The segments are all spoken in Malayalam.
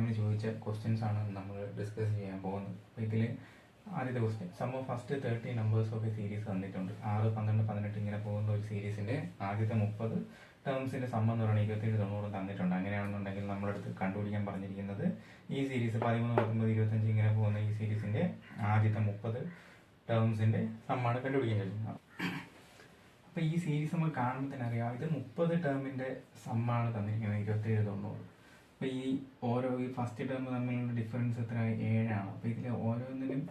എക്സാമിന് ചോദിച്ച ക്വസ്റ്റ്യൻസ് ആണ് നമ്മൾ ഡിസ്കസ് ചെയ്യാൻ പോകുന്നത്. അപ്പോൾ ഇതിൽ ആദ്യത്തെ question, sum of first 30 numbers of a series തന്നിട്ടുണ്ട്. 6, 12, 18 ഇങ്ങനെ പോകുന്ന ഒരു സീരീസിന്റെ ആദ്യത്തെ 30 ടേംസിന്റെ സം എന്ന് പറയുന്നത് 27, 90 തന്നിട്ടുണ്ട്. അങ്ങനെയാണെന്നുണ്ടെങ്കിൽ നമ്മളടുത്ത് കണ്ടുപിടിക്കാൻ പറഞ്ഞിരിക്കുന്നത് ഈ സീരീസ് 13, 19, 25 ഇങ്ങനെ പോകുന്ന ഈ സീരീസിന്റെ ആദ്യത്തെ 30 ടേംസിന്റെ സമ്മാണ് കണ്ടുപിടിക്കാൻ കഴിയുന്നത്. അപ്പോൾ ഈ സീരീസ് നമ്മൾ കാണുമ്പോൾ തന്നെ അറിയാം, ഇത് 30 ടേമിന്റെ സമ്മാണ് തന്നിരിക്കുന്നത് 27, 90. അപ്പോൾ ഈ ഫസ്റ്റ് ടേം തമ്മിലുള്ള ഡിഫറൻസ് എത്ര? 7 ആണ്. അപ്പോൾ ഇതിൽ ഓരോന്നിനും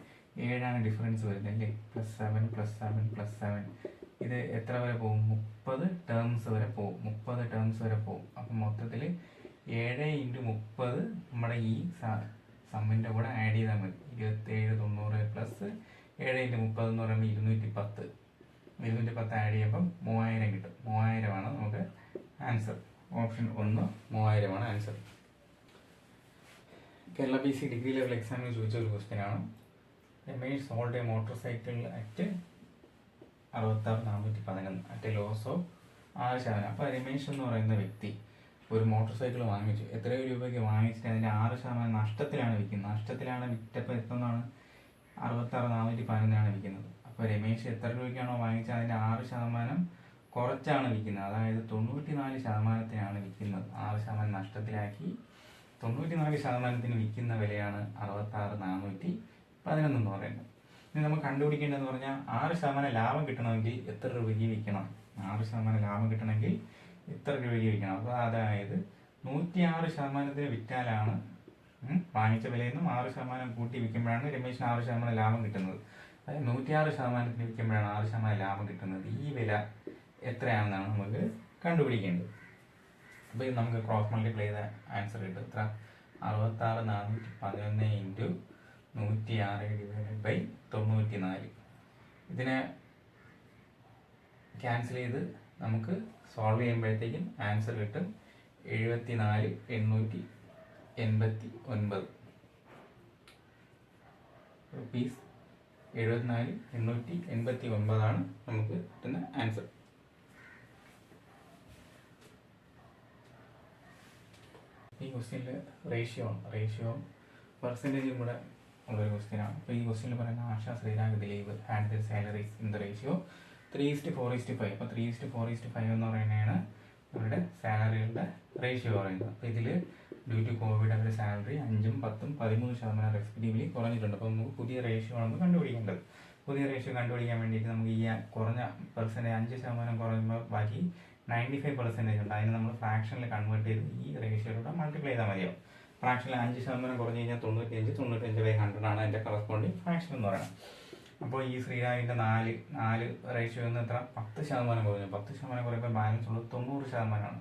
7 ഡിഫറൻസ് വരുന്നത് അല്ലേ? +7 +7 +7 ഇത് എത്ര വരെ പോകും? 30 ടേംസ് വരെ പോകും. അപ്പം മൊത്തത്തിൽ 7 × 30 നമ്മുടെ ഈ സമ്മിൻ്റെ കൂടെ ആഡ് ചെയ്താൽ മതി. 27, 90 +7 × 30 എന്ന് പറയുമ്പോൾ 210. 210 ആഡ് ചെയ്യുമ്പം 3000 കിട്ടും. 3000 ആണ് നമുക്ക് ആൻസർ. ഓപ്ഷൻ 1 3000 ആണ് answer. Kerala PSC degree level എക്സാമിന് ചോദിച്ച ഒരു ക്വസ്റ്റ്യൻ ആണ്. Ramesh sold a motorcycle at 66,411 at loss of 6%. അപ്പോൾ രമേഷ് എന്ന് പറയുന്ന വ്യക്തി ഒരു മോട്ടോർ സൈക്കിൾ വാങ്ങിച്ചു. എത്രയോ രൂപയ്ക്ക് വാങ്ങിച്ചിട്ട് അതിൻ്റെ 6% നഷ്ടത്തിലാണ് വിൽക്കുന്നത്. നഷ്ടത്തിലാണ് വിറ്റപ്പോൾ എത്തുന്നതാണ് 66,411 വിൽക്കുന്നത്. അപ്പോൾ രമേഷ് എത്ര രൂപയ്ക്കാണോ വാങ്ങിച്ചത് അതിൻ്റെ 6% കുറച്ചാണ് വിൽക്കുന്നത്. അതായത് 94%-ത്തിനാണ് വിൽക്കുന്നത്. 6% നഷ്ടത്തിലാക്കി 94%-ത്തിന് വിൽക്കുന്ന വിലയാണ് 66,411 എന്ന് പറയുന്നത്. ഇനി നമ്മൾ കണ്ടുപിടിക്കേണ്ടതെന്ന് പറഞ്ഞാൽ 6% ലാഭം കിട്ടണമെങ്കിൽ എത്ര രൂപയ്ക്ക് വിൽക്കണം? 6% ലാഭം കിട്ടണമെങ്കിൽ എത്ര രൂപയ്ക്ക് വിൽക്കണം? അപ്പോൾ അതായത് 106%-ത്തിന് വിറ്റാലാണ് വാങ്ങിച്ച വിലയിൽ നിന്നും 6% കൂട്ടി വിൽക്കുമ്പോഴാണ് രമേശിന് 6% ലാഭം കിട്ടുന്നത്. അതായത് 106%-ത്തിന് വിൽക്കുമ്പോഴാണ് 6% ലാഭം കിട്ടുന്നത്. ഈ വില എത്രയാണെന്നാണ് നമുക്ക് കണ്ടുപിടിക്കേണ്ടത്. അപ്പോൾ ഇത് നമുക്ക് ക്രോസ് മൾട്ടിപ്ലൈ ചെയ്ത ആൻസർ കിട്ടും. എത്ര? 66,411 × 106/94. ഇതിനെ ക്യാൻസൽ ചെയ്ത് നമുക്ക് സോൾവ് ചെയ്യുമ്പോഴത്തേക്കും ആൻസർ കിട്ടും 74,889 റുപ്പീസ്. 74,889 നമുക്ക് കിട്ടുന്ന ആൻസർ. ഈ ക്വസ്റ്റ്യനിൽ റേഷ്യോ പെർസെൻറ്റേജും കൂടെ ഉള്ളൊരു ക്വസ്റ്റ്യനാണ്. അപ്പോൾ ഈ ക്വസ്റ്റ്യനിൽ പറയുന്ന Asha, Sreerag, Dileep had their salaries in the ratio 3:4:5. അപ്പോൾ 3:4:5 എന്ന് പറയുന്നതാണ് അവരുടെ സാലറികളുടെ റേഷ്യോ പറയുന്നത്. അപ്പോൾ ഇതിൽ ഡ്യൂ ടു കോവിഡ് അവരുടെ സാലറി 5%, 10%, 13% റെസ്പെക്റ്റീവ്ലി കുറഞ്ഞിട്ടുണ്ട്. അപ്പോൾ നമുക്ക് പുതിയ റേഷ്യോ ആണ് കണ്ടുപിടിക്കേണ്ടത്. പുതിയ റേഷ്യോ കണ്ടുപിടിക്കാൻ വേണ്ടിയിട്ട് നമുക്ക് ഈ കുറഞ്ഞ പെർസെൻറ്റേജ് 5% കുറയുമ്പോൾ ബാക്കി 95% ഉണ്ട്. അതിന് നമ്മൾ ഫ്രാക്ഷനിൽ കൺവേർട്ട് ചെയ്ത് ഈ റേഷ്യോയിലൂടെ മൾട്ടിപ്ലൈ ചെയ്താൽ മതിയാവും. ഫ്രാക്ഷനിൽ 5% കുറഞ്ഞ് കഴിഞ്ഞാൽ 95/100 ആണ് അതിൻ്റെ കറസ്പോണ്ടിങ് ഫ്രാക്ഷൻ എന്ന് പറയുന്നത്. അപ്പോൾ ഈ ശ്രീരാഗിൻ്റെ 4 റേഷ്യോ എന്ന് എത്ര? 10% കുറഞ്ഞു. 10% കുറയുമ്പോൾ ബാലൻസ് ഉള്ളത് 90%.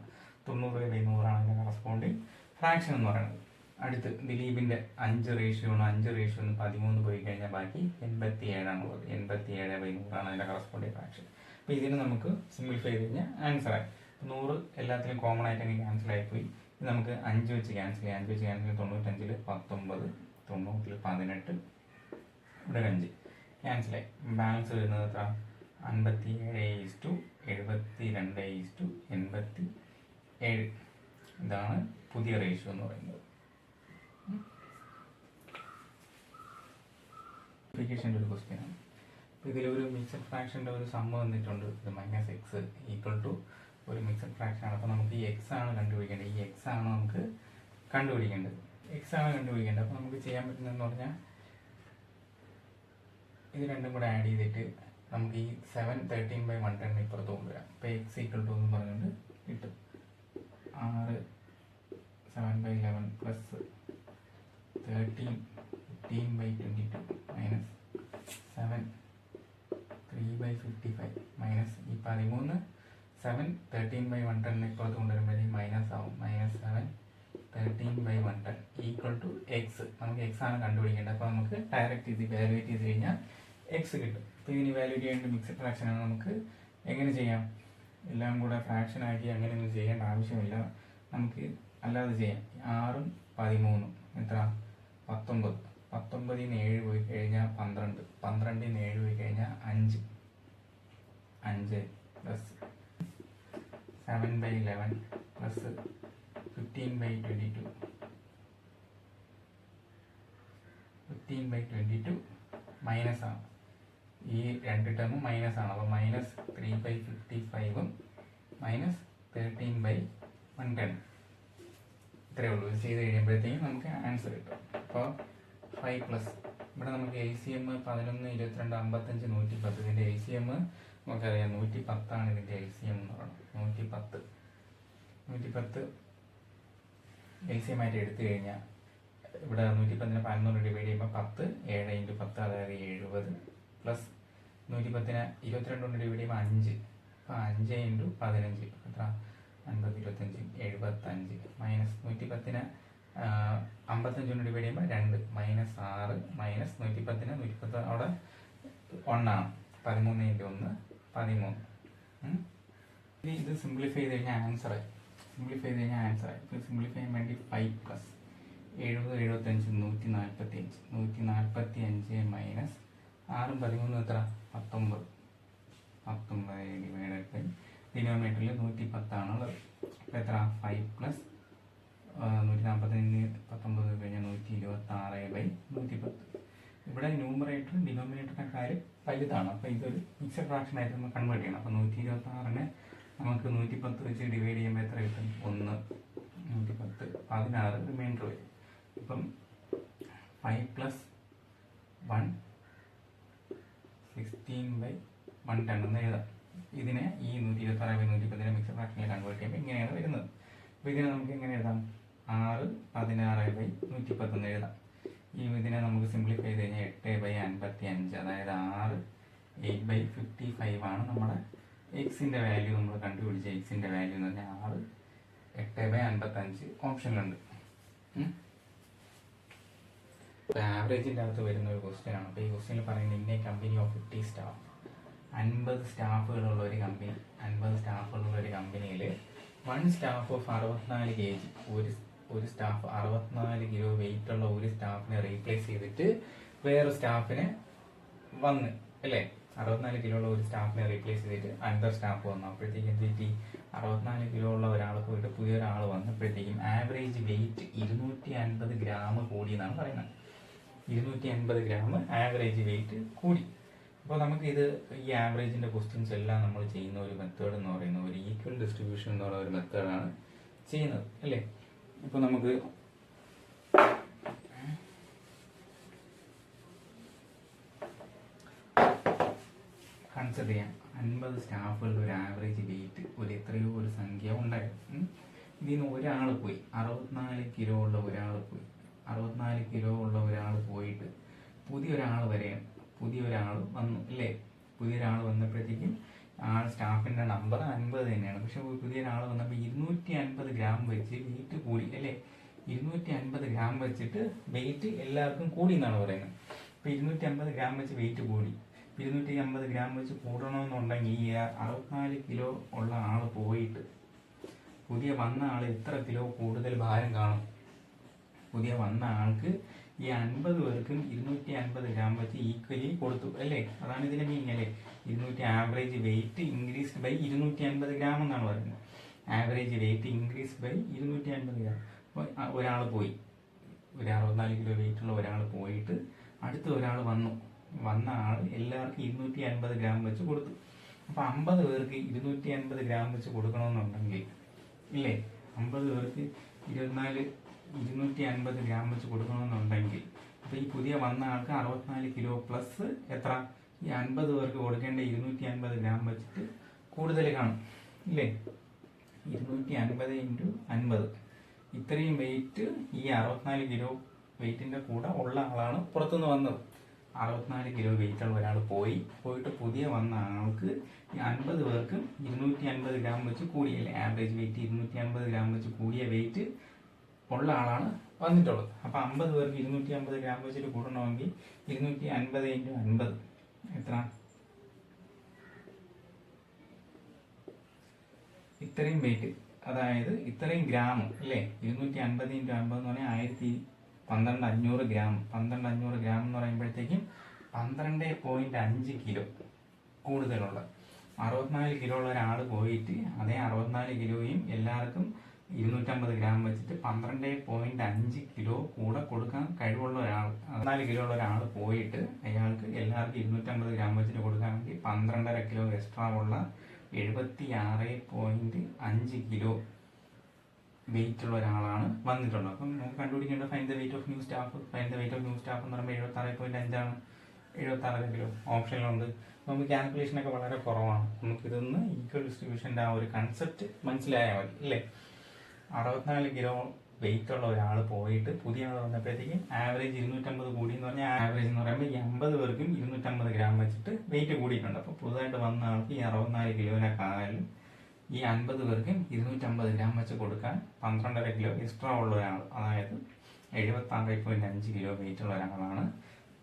90/100 ആണ് അതിൻ്റെ കറസ്പോണ്ടിങ് ഫ്രാക്ഷൻ എന്ന് പറയുന്നത്. അടുത്ത് ദിലീപിൻ്റെ 5 റേഷ്യോ ആണ്. 5 റേഷ്യോ 13 പോയി കഴിഞ്ഞാൽ ബാക്കി 87 ആണുള്ളത്. 87/100 ആണ് അതിൻ്റെ കറസ്പോണ്ടിങ് ഫ്രാക്ഷൻ. അപ്പോൾ ഇതിന് നമുക്ക് സിംപ്ലിഫൈ ചെയ്ത് കഴിഞ്ഞാൽ ആൻസറായി. 100 എല്ലാത്തിലും കോമൺ ആയിട്ട് അങ്ങ് ക്യാൻസൽ ആയിപ്പോയി. ഇത് നമുക്ക് 5 വെച്ച് ക്യാൻസൽ ചെയ്യാം. 5 വെച്ച് ക്യാൻസൽ 95 19, 90 18, ഇവിടെ 5 ക്യാൻസലായി. ബാലൻസ് വരുന്നത് എത്ര? 57/72/87. ഇതാണ് പുതിയ റേഷ്യോ എന്ന് പറയുന്നത്. ആപ്ലിക്കേഷൻ്റെ ഒരു ക്വസ്റ്റ്യൻ ആണ്. അപ്പോൾ ഇതിലൊരു മിക്സഡ് ഫ്രാക്ഷൻ്റെ ഒരു സം വന്നിട്ടുണ്ട്. ഇത് -x = ഒരു മിക്സഡ് ഫ്രാക്ഷൻ ആണ്. അപ്പോൾ നമുക്ക് ഈ എക്സ് ആണ് കണ്ടുപിടിക്കേണ്ടത്. ഈ എക്സ് ആണ് നമുക്ക് കണ്ടുപിടിക്കേണ്ടത്. അപ്പോൾ നമുക്ക് ചെയ്യാൻ പറ്റുന്നതെന്ന് പറഞ്ഞാൽ ഇത് രണ്ടും കൂടെ ആഡ് ചെയ്തിട്ട് നമുക്ക് ഈ 7 13/110 ഇപ്പുറത്ത് കൊണ്ടുവരാം. അപ്പോൾ x = എന്ന് പറഞ്ഞുകൊണ്ട് കിട്ടും 6 7/11 + 13 15/22 -7 3/55 ഈ 13 7 13/110 ഇപ്പുറത്ത് കൊണ്ടുവരുമ്പോഴേക്കും മൈനസ് ആവും. -7 13/110 = x. നമുക്ക് x ആണ് കണ്ടുപിടിക്കേണ്ടത്. അപ്പോൾ നമുക്ക് ഡയറക്റ്റ് ഇത് ഇവാലുവേറ്റ് ചെയ്ത് കഴിഞ്ഞാൽ x കിട്ടും. അപ്പോൾ ഇതിന് ഇവാലുവേറ്റ് ചെയ്യേണ്ട മിക്സഡ് ഫ്രാക്ഷനാണ്. നമുക്ക് എങ്ങനെ ചെയ്യാം? എല്ലാം കൂടെ ഫ്രാക്ഷൻ ആക്കി അങ്ങനെയൊന്നും ചെയ്യേണ്ട ആവശ്യമില്ല. നമുക്ക് അല്ലാതെ ചെയ്യാം. 6 13 എത്ര? 19. 19 ൽ 7 പോയി കഴിഞ്ഞാൽ 12. 12 ൽ 7 പോയി കഴിഞ്ഞാൽ 5 + 7/11 + 15/22 15/22 മൈനസ് ആണ്. ഈ രണ്ട് ടേമും മൈനസ് ആണ്. അപ്പോൾ -3/55 മൈനസ് 13/110 ഇത്രയേ ഉള്ളൂ. ഇത് ചെയ്ത് കഴിയുമ്പോഴത്തേക്കും നമുക്ക് ആൻസർ കിട്ടും. അപ്പോൾ 5 പ്ലസ് ഇവിടെ നമുക്ക് LCM 11, 22, 55, 110. ഇതിൻ്റെ LCM നമുക്കറിയാം 110 ഇതിൻ്റെ LCM എന്ന് പറയുന്നത്. 110 LCM ആയിട്ട് എടുത്തു കഴിഞ്ഞാൽ ഇവിടെ 110 11 ഡിവൈഡ് ചെയ്യുമ്പോൾ 10, 7 × 10 അതായത് 70 പ്ലസ് 110 22 കൊണ്ട് ഡിവൈഡ് ചെയ്യുമ്പോൾ 5, അപ്പോൾ 5 × 15 എത്ര 50, 25, 75 മൈനസ് 110 55 കൊണ്ട് ഡിവൈഡ് ചെയ്യുമ്പോൾ 2 -6 മൈനസ് 110 അവിടെ 1 ആണ്. 13 × 1 13. ഇനി ഇത് സിംപ്ലിഫൈ ചെയ്ത് കഴിഞ്ഞാൽ ആൻസറായി. സിംപ്ലിഫൈ ചെയ്യാൻ വേണ്ടി 5 പ്ലസ് 70, 75, 145 മൈനസ് 6 13 എത്ര 19 ഡിവൈഡഡ് ബൈ ഡിനോമിനേറ്ററിൽ 110 ആണുള്ളത്. അപ്പോൾ എത്ര 5 പ്ലസ് 145 19 കഴിഞ്ഞാൽ 126/110. ഇവിടെ ന്യൂമറേറ്ററും ഡിനോമിനേറ്ററിൻ്റെ കാര്യം വലുതാണ്. അപ്പോൾ ഇതൊരു മിക്സഡ് ഫ്രാക്ഷൻ ആയിട്ട് നമ്മൾ കൺവേർട്ട് ചെയ്യണം. അപ്പോൾ 126 നമുക്ക് 110 വെച്ച് ഡിവൈഡ് ചെയ്യുമ്പോൾ എത്ര കിട്ടും 1 110 16 റിമൈൻഡർ വരും. അപ്പം 5 പ്ലസ് 1 16/110 എന്ന് എഴുതാം. ഇതിനെ ഈ 126/110 മിക്സഡ് ഫ്രാക്ഷനിൽ കൺവേർട്ട് ചെയ്യുമ്പോൾ ഇങ്ങനെയാണ് വരുന്നത്. അപ്പോൾ ഇതിനെ നമുക്ക് എങ്ങനെ എഴുതാം 6 16/110 എന്ന് എഴുതാം. ഇതിനെ നമുക്ക് സിംപ്ലിഫൈ ചെയ്ത് കഴിഞ്ഞാൽ 8/55 അതായത് 8/55 ആണ് നമ്മുടെ എക്സിൻ്റെ വാല്യൂ. നമ്മൾ കണ്ടുപിടിച്ച എക്സിൻ്റെ വാല്യൂ എന്ന് പറഞ്ഞാൽ 6 8/55 ഓപ്ഷനിലുണ്ട്. ഇപ്പോൾ ആവറേജിൻ്റെ അകത്ത് വരുന്ന ഒരു ക്വസ്റ്റ്യൻ ആണ്. അപ്പോൾ ഈ ക്വസ്റ്റ്യനിൽ പറയുന്നത് ഇന്ന കമ്പനി ഓഫ് 50 സ്റ്റാഫ് 50 സ്റ്റാഫുകളുള്ള ഒരു കമ്പനി 50 സ്റ്റാഫുകളുള്ള ഒരു കമ്പനിയിൽ 1 സ്റ്റാഫ് ഓഫ് 64 kg ഒരു സ്റ്റാഫ് 64 കിലോ വെയിറ്റ് ഉള്ള ഒരു സ്റ്റാഫിനെ റീപ്ലേസ് ചെയ്തിട്ട് വേറെ സ്റ്റാഫിനെ വന്ന് അല്ലേ 64 കിലോ ഉള്ള ഒരു സ്റ്റാഫിനെ റീപ്ലേസ് ചെയ്തിട്ട് അനദർ സ്റ്റാഫ് വന്നു. അപ്പോഴത്തേക്കും എന്ത് പറ്റി 64 കിലോ ഉള്ള ഒരാൾ പോയിട്ട് പുതിയൊരാൾ വന്നപ്പോഴത്തേക്കും ആവറേജ് വെയിറ്റ് 250 ഗ്രാം കൂടി എന്നാണ് പറയുന്നത്. 250 ഗ്രാം ആവറേജ് വെയിറ്റ് കൂടി. അപ്പോൾ നമുക്കിത് ഈ ആവറേജിൻ്റെ ക്വസ്റ്റ്യൻസ് എല്ലാം നമ്മൾ ചെയ്യുന്ന ഒരു മെത്തേഡ് എന്ന് പറയുന്നത് ഒരു ഈക്വൽ ഡിസ്ട്രിബ്യൂഷൻ എന്നുള്ള ഒരു മെത്തേഡാണ് ചെയ്യുന്നത് അല്ലേ. ഇപ്പോൾ നമുക്ക് കൺസിഡർ ചെയ്യാം 50 സ്റ്റാഫുകളുടെ ഒരു ആവറേജ് വെയിറ്റ് എത്രയോ ഒരു സംഖ്യ ഉണ്ടായിരുന്നു. ഇതിൽ നിന്ന് ഒരാൾ പോയി 64 കിലോ ഉള്ള ഒരാൾ പോയി 64 കിലോ ഉള്ള ഒരാൾ പോയിട്ട് പുതിയൊരാൾ വന്നു അല്ലേ. പുതിയൊരാൾ വന്നപ്പോഴത്തേക്കും സ്റ്റാഫിൻ്റെ നമ്പർ 50 തന്നെയാണ്. പക്ഷെ പുതിയൊരാൾ വന്നപ്പോൾ 250 ഗ്രാം വെച്ച് വെയിറ്റ് കൂടി അല്ലേ. 250 ഗ്രാം വെച്ചിട്ട് വെയിറ്റ് എല്ലാവർക്കും കൂടി എന്നാണ് പറയുന്നത്. അപ്പോൾ 250 ഗ്രാം വെച്ച് വെയിറ്റ് കൂടി. 250 ഗ്രാം വെച്ച് കൂടണമെന്നുണ്ടെങ്കിൽ ഈ 64 കിലോ ഉള്ള ആൾ പോയിട്ട് പുതിയ വന്ന ആൾ എത്ര കിലോ കൂടുതൽ ഭാരം കാണും. പുതിയ വന്ന ആൾക്ക് ഈ 50 പേർക്കും 250 ഗ്രാം വെച്ച് ഈക്വലി കൊടുത്തു അല്ലേ. അതാണ് ഇതിൻ്റെ മീനിങ് അല്ലേ. 200 average weight increased by 250 gram എന്നാണ് പറയുന്നത്. Average weight increase by 250 gram. അപ്പോൾ ഒരാൾ പോയി ഒരു 64 കിലോ വെയിറ്റ് ഉള്ള ഒരാൾ പോയിട്ട് അടുത്ത ഒരാൾ വന്ന ആൾ എല്ലാവർക്കും 250 ഗ്രാം വെച്ച് കൊടുത്തു. അപ്പോൾ 50 പേർക്ക് 250 ഗ്രാം വെച്ച് കൊടുക്കണമെന്നുണ്ടെങ്കിൽ ഇല്ലേ 50 പേർക്ക് 250 ഗ്രാം വെച്ച് കൊടുക്കണമെന്നുണ്ടെങ്കിൽ അപ്പോൾ ഈ പുതിയ വന്ന ആൾക്ക് 64 കിലോ പ്ലസ് എത്ര ഈ 50 പേർക്ക് കൊടുക്കേണ്ട 250 ഗ്രാം വെച്ചിട്ട് കൂടുതൽ കാണും ഇല്ലേ. 250 × 50 ഇത്രയും വെയിറ്റ് ഈ 64 കിലോ വെയിറ്റിൻ്റെ കൂടെ ഉള്ള ആളാണ് പുറത്തുനിന്ന് വന്നത്. 64 കിലോ വെയിറ്റുള്ള ഒരാൾ പോയിട്ട് പുതിയ വന്ന ആൾക്ക് ഈ 50 പേർക്കും 250 ഗ്രാം വെച്ച് കൂടിയല്ലേ. ആവറേജ് വെയിറ്റ് 250 ഗ്രാം വെച്ച് കൂടിയ വെയിറ്റ് ഉള്ള ആളാണ് വന്നിട്ടുള്ളത്. അപ്പോൾ 50 പേർക്ക് 250 ഗ്രാം വെച്ചിട്ട് കൂടണമെങ്കിൽ 250 × 50 എത്ര ഇത്രയും വെയിറ്റ് അതായത് ഇത്രയും ഗ്രാം അല്ലേ. 250 × 50 എന്ന് പറഞ്ഞാൽ 12,500 ഗ്രാം. 12,500 ഗ്രാം എന്ന് പറയുമ്പോഴത്തേക്കും 12.5 കിലോ കൂടുതലുള്ള 64 കിലോ ഉള്ള ഒരാൾ പോയിട്ട് അതേ 64 കിലോയും എല്ലാവർക്കും 250 ഗ്രാം വെച്ചിട്ട് 12.5 കിലോ കൂടെ കൊടുക്കാൻ കഴിവുള്ള ഒരാൾ 64 കിലോ ഉള്ള ഒരാൾ പോയിട്ട് അയാൾക്ക് എല്ലാവർക്കും 250 ഗ്രാം വെച്ചിട്ട് കൊടുക്കുകയാണെങ്കിൽ 12.5 കിലോ എക്സ്ട്രാ ഉള്ള 76.5 കിലോ വെയിറ്റ് ഉള്ള ഒരാളാണ് വന്നിട്ടുള്ളത്. അപ്പം നമുക്ക് കണ്ടുപിടിക്കേണ്ട find the weight of new staff. Find the weight of new staff എന്ന് പറയുമ്പോൾ 76.5 76 കിലോ ഓപ്ഷനിലുണ്ട്. നമുക്ക് ക്യാൽക്കുലേഷനൊക്കെ വളരെ കുറവാണ്. നമുക്കിതൊന്ന് ഈക്വൽ ഡിസ്ട്രിബ്യൂഷൻ്റെ ആ ഒരു കൺസെപ്റ്റ് മനസ്സിലായാൽ മതി അല്ലേ. 64 കിലോ വെയിറ്റ് ഉള്ള ഒരാൾ പോയിട്ട് പുതിയ ആൾ വന്നപ്പോഴത്തേക്കും ആവറേജ് 250 കൂടി എന്ന് പറഞ്ഞാൽ ആവറേജ് എന്ന് പറയുമ്പോൾ 80 പേർക്കും 250 ഗ്രാം വെച്ചിട്ട് വെയിറ്റ് കൂടിയിട്ടുണ്ട്. അപ്പോൾ പുതുതായിട്ട് വന്ന ആൾക്ക് ഈ 64 കിലോനേക്കാളും ഈ 50 പേർക്കും 250 ഗ്രാം വെച്ച് കൊടുക്കാൻ 12.5 കിലോ എക്സ്ട്രാ ഉള്ള ഒരാൾ, അതായത് 76.5 കിലോ വെയിറ്റ് ഉള്ള ഒരാളാണ്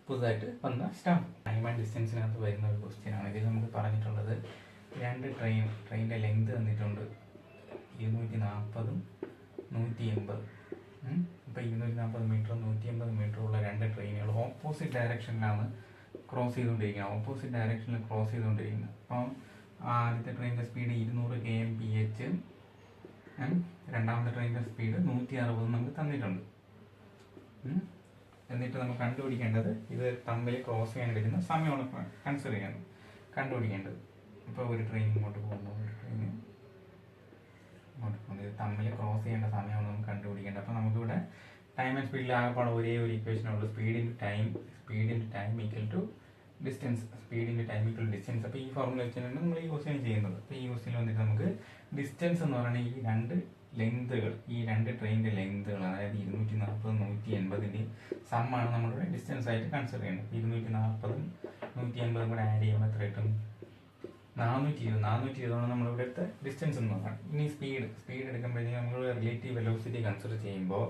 പുതുതായിട്ട് വന്ന സ്റ്റാഫ്. ടൈം ആൻഡ് ഡിസ്റ്റൻസിനകത്ത് വരുന്ന ഒരു ക്വസ്റ്റ്യനാണ്. ഇതിൽ നമുക്ക് പറഞ്ഞിട്ടുള്ളത് 2 ട്രെയിനിൻ്റെ ലെങ്ത് തന്നിട്ടുണ്ട് 240 180. ഇപ്പോൾ 240 മീറ്റർ 180 മീറ്റർ ഉള്ള 2 ട്രെയിനുകൾ ഓപ്പോസിറ്റ് ഡയറക്ഷനിലാണ് ക്രോസ് ചെയ്തുകൊണ്ടിരിക്കുന്നത്. അപ്പം ആദ്യത്തെ ട്രെയിനിൻ്റെ സ്പീഡ് 200 km/h, രണ്ടാമത്തെ ട്രെയിനിൻ്റെ സ്പീഡ് 160 നമുക്ക് തന്നിട്ടുണ്ട്. എന്നിട്ട് നമുക്ക് കണ്ടുപിടിക്കേണ്ടത് ഇത് തമ്മിൽ ക്രോസ് ചെയ്യാൻ എടുക്കുന്ന സമയമാണ് കണ്ടുപിടിക്കേണ്ടത്. ഇപ്പോൾ ഒരു ട്രെയിൻ ഇങ്ങോട്ട് പോകുന്നു, ഒരു ട്രെയിൻ ഇങ്ങോട്ട് പോകുന്നു, ഇത് തമ്മിൽ ക്രോസ് ചെയ്യേണ്ട സമയമാണ് നമുക്ക് കണ്ടുപിടിക്കേണ്ടത്. അപ്പോൾ നമുക്കിവിടെ ടൈം ആൻഡ് സ്പീഡിൽ ആകെപ്പാടെ ഒരേ ഒരു ഇക്വേഷനുള്ളൂ, speed in time equal to distance. അപ്പോൾ ഈ ഫോർമുല വെച്ചാണ് നമ്മൾ ഈ ക്വസ്റ്റ്യൻ ചെയ്യുന്നത്. അപ്പോൾ ഈ ക്വസ്റ്റ്യനിൽ വന്നിട്ട് നമുക്ക് ഡിസ്റ്റൻസ് എന്ന് പറയുന്നത് ഈ 2 ലെങ്തുകൾ, ഈ 2 ട്രെയിനിൻ്റെ ലെങ്തുകൾ, അതായത് 240 180 സമ്മാണ് നമ്മളിവിടെ ഡിസ്റ്റൻസ് ആയിട്ട് കൺസിഡർ ചെയ്യുന്നത്. 240 180 കൂടെ ആഡ് ചെയ്യുമ്പോൾ എത്ര കിട്ടും? 420 നമ്മളിവിടെ എടുത്ത ഡിസ്റ്റൻസ് എന്ന് പറയുന്നത്. ഇനി സ്പീഡ് എടുക്കുമ്പോഴത്തേക്കും നമ്മൾ റിലേറ്റീവ് വെലോസിറ്റി കൺസിഡർ ചെയ്യുമ്പോൾ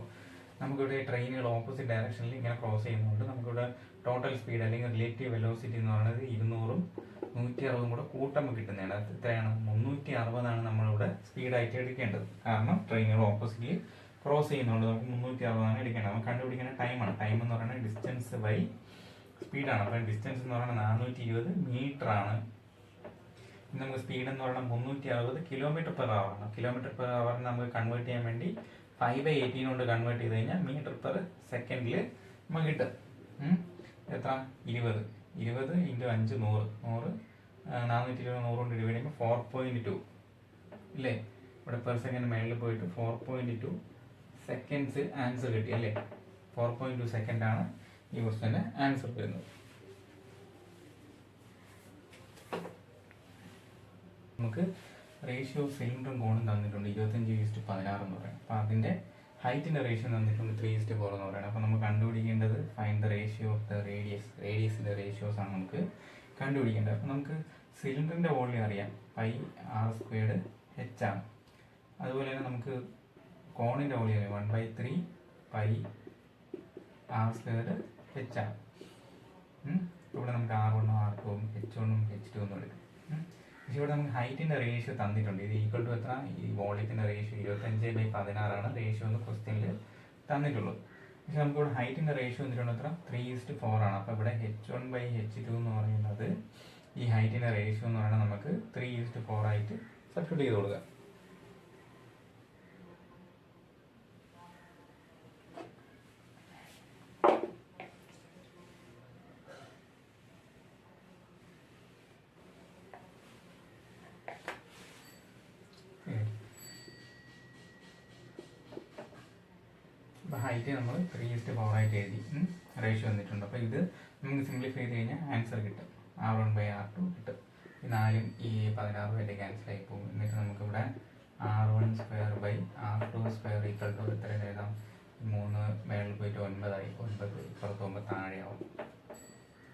നമുക്കിവിടെ ട്രെയിനുകൾ ഓപ്പോസിറ്റ് ഡയറക്ഷനിൽ ഇങ്ങനെ ക്രോസ് ചെയ്യുന്നതുകൊണ്ട് നമുക്കിവിടെ ടോട്ടൽ സ്പീഡ് അല്ലെങ്കിൽ റിലേറ്റീവ് വെലോസിറ്റി എന്ന് പറയുന്നത് 200 160 കൂടെ കൂട്ടുമ്പോൾ കിട്ടുന്നതാണ്. അത് എത്രയാണ്? 360 നമ്മളിവിടെ സ്പീഡായിട്ട് എടുക്കേണ്ടത്. കാരണം ട്രെയിനുകൾ ഓപ്പോസിറ്റ്ലി ക്രോസ് ചെയ്യുന്നതുകൊണ്ട് നമുക്ക് 360 എടുക്കേണ്ടത്. നമുക്ക് കണ്ടുപിടിക്കേണ്ട ടൈമാണ്. ടൈം എന്ന് പറയുന്നത് ഡിസ്റ്റൻസ് ബൈ സ്പീഡാണ്. അപ്പോൾ ഡിസ്റ്റൻസ് എന്ന് പറയുന്നത് 420 മീറ്റർ ആണ്. നമുക്ക് സ്പീഡ് എന്ന് പറയുന്നത് 360 km/h ആണ്. km/h നമുക്ക് കൺവേർട്ട് ചെയ്യാൻ വേണ്ടി 5/18 കൊണ്ട് കൺവേർട്ട് ചെയ്ത് കഴിഞ്ഞാൽ മീറ്റർ പെർ സെക്കൻഡിൽ നമുക്ക് കിട്ടും. എത്ര? 20 × 5 100 420 100 കൊണ്ട് ഡിവൈഡ് ചെയ്യുമ്പോൾ 4.2 ഇല്ലേ? ഇവിടെ പെർ സെക്കൻഡ് മേളിൽ പോയിട്ട് 4.2 സെക്കൻഡ്സ് ആൻസർ കിട്ടി അല്ലേ? 4.2 സെക്കൻഡാണ് ഈ ക്വസ്റ്റ്യൻ്റെ ആൻസർ വരുന്നത്. നമുക്ക് റേഷ്യോ സിലിണ്ടറും കോണും തന്നിട്ടുണ്ട് 25:16 എന്ന് പറയുന്നത്. അപ്പോൾ അതിൻ്റെ ഹൈറ്റിൻ്റെ റേഷ്യോ തന്നിട്ടുണ്ട് 3:4 എന്ന് പറയുന്നത്. അപ്പോൾ നമുക്ക് കണ്ടുപിടിക്കേണ്ടത് find the ratio of the റേഡിയസിൻ്റെ റേഷ്യോസ് ആണ് നമുക്ക് കണ്ടുപിടിക്കേണ്ടത്. അപ്പോൾ നമുക്ക് സിലിണ്ടറിൻ്റെ വോളിയം അറിയാം, πr² ആണ്. അതുപോലെ തന്നെ നമുക്ക് കോണിൻ്റെ വോളിയം അറിയാം, 1/3 πr² ആണ്. ഇവിടെ നമുക്ക് R1 R2 H1 H2 എന്നും എടുക്കും. പക്ഷേ ഇവിടെ നമുക്ക് ഹൈറ്റിൻ്റെ റേഷ്യോ തന്നിട്ടുണ്ട്. ഇത് ഈക്വൽ ടു എത്ര? ഈ വോളിയത്തിൻ്റെ റേഷ്യോ 25/16 റേഷ്യോ എന്ന് ക്വസ്റ്റ്യനിൽ തന്നിട്ടുള്ളത്. പക്ഷെ നമുക്കിവിടെ ഹൈറ്റിൻ്റെ റേഷ്യോ വന്നിട്ടുണ്ട് എത്ര? 3:4 ആണ്. അപ്പോൾ ഇവിടെ H1/H2 എന്ന് പറയുന്നത് ഈ ഹൈറ്റിൻ്റെ റേഷ്യോ എന്ന് പറയുന്നത് നമുക്ക് 3:4 ആയിട്ട് സബ്സ്റ്റിറ്റ്യൂട്ട് ചെയ്ത് കൊടുക്കുക. അപ്പോൾ ഹൈറ്റ് നമ്മൾ 3:4 ആയിട്ട് എഴുതി, റേഷ്യോ വന്നിട്ടുണ്ട്. അപ്പോൾ ഇത് നമുക്ക് സിംപ്ലിഫൈ ചെയ്ത് കഴിഞ്ഞാൽ ആൻസർ കിട്ടും, R1/R2 കിട്ടും. ഈ 4ഉം ഈ 16 വരെ ക്യാൻസൽ ആയി പോകും. എന്നിട്ട് നമുക്കിവിടെ R1² ഈക്വൽ ടു എത്ര എഴുതാം? 3 മേളിൽ പോയിട്ട് 9 ആയി, 9 ഇപ്പുറത്ത് പോകുമ്പോൾ താഴെയാവും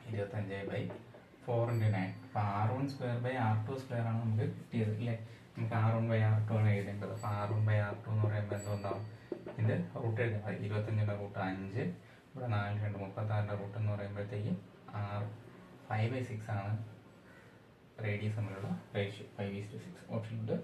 25/4 × 9. അപ്പോൾ R1²/R2² ആണ് നമുക്ക് കിട്ടിയത് അല്ലേ? നമുക്ക് R1/R2 ആണ് എഴുതേണ്ടത്. അപ്പോൾ R1/R2 എന്ന് പറയുമ്പോൾ എന്തുണ്ടാവും? ഇതിൻ്റെ റൂട്ട് എഴുതാം. 25ൻ്റെ റൂട്ട് 5, ഇവിടെ 4 2 36ൻ്റെ റൂട്ട് എന്ന് പറയുമ്പോഴത്തേക്കും 5/6 ആണ് റേഡിയസ് തമ്മിലുള്ള റേഷ്യോ. 5:6 ഓപ്ഷനുണ്ട്.